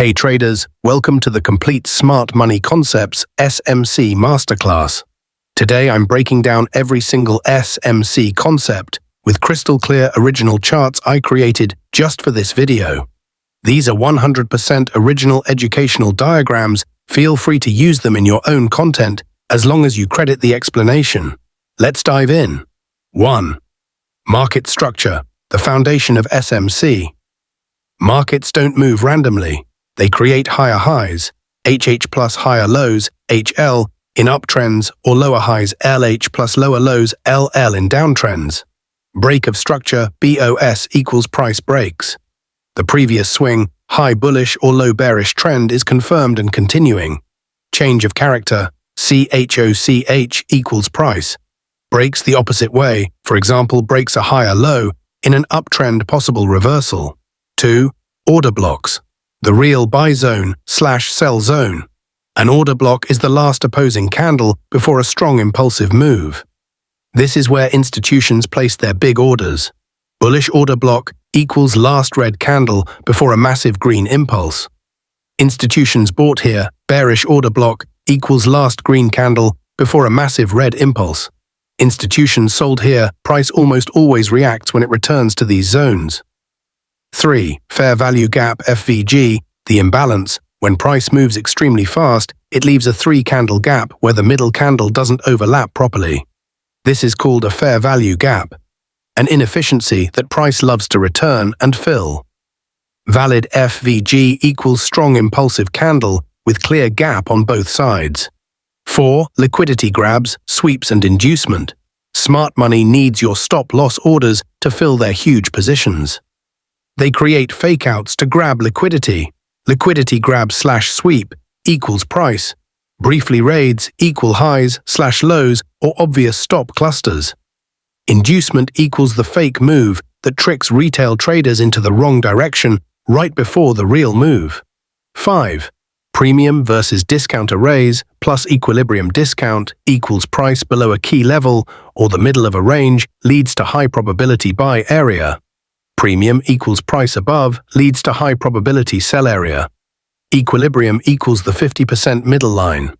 Hey traders, welcome to the Complete Smart Money Concepts SMC Masterclass. Today I'm breaking down every single SMC concept with crystal clear original charts I created just for this video. These are 100% original educational diagrams. Feel free to use them in your own content as long as you credit the explanation. Let's dive in. 1. Market structure, the foundation of SMC. Markets don't move randomly. They create higher highs, HH plus higher lows, HL, in uptrends, or lower highs, LH plus lower lows, LL in downtrends. Break of structure, BOS equals price breaks. The previous swing, high bullish or low bearish trend is confirmed and continuing. Change of character, CHOCH equals price. Breaks the opposite way, for example, breaks a higher low, in an uptrend possible reversal. 2. Order blocks. The real buy zone/sell zone. An order block is the last opposing candle before a strong impulsive move. This is where institutions place their big orders. Bullish order block equals last red candle before a massive green impulse. Institutions bought here, bearish order block equals last green candle before a massive red impulse. Institutions sold here, price almost always reacts when it returns to these zones. 3. Fair value gap FVG, the imbalance. When price moves extremely fast, it leaves a 3-candle gap where the middle candle doesn't overlap properly. This is called a fair value gap, an inefficiency that price loves to return and fill. Valid FVG equals strong impulsive candle with clear gap on both sides. 4. Liquidity grabs, sweeps and inducement. Smart money needs your stop-loss orders to fill their huge positions. They create fakeouts to grab liquidity. Liquidity grab/sweep equals price. Briefly raids equal highs/lows or obvious stop clusters. Inducement equals the fake move that tricks retail traders into the wrong direction right before the real move. 5. Premium versus discount arrays plus equilibrium discount equals price below a key level or the middle of a range leads to high probability buy area. Premium equals price above leads to high probability sell area. Equilibrium equals the 50% middle line.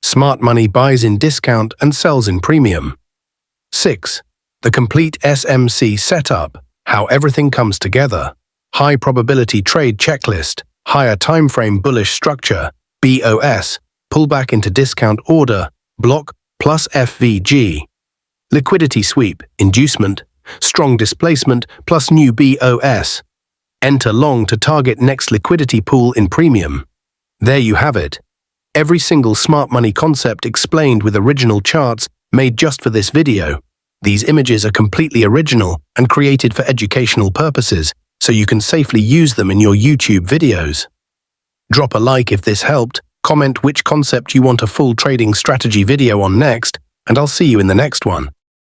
Smart money buys in discount and sells in premium. 6. The complete SMC setup, how everything comes together. High probability trade checklist, higher timeframe bullish structure, BOS, pullback into discount order, block plus FVG. Liquidity sweep, inducement, strong displacement plus new BOS. Enter long to target next liquidity pool in premium. There you have it. Every single smart money concept explained with original charts made just for this video. These images are completely original and created for educational purposes, so you can safely use them in your YouTube videos. Drop a like if this helped, comment which concept you want a full trading strategy video on next, and I'll see you in the next one.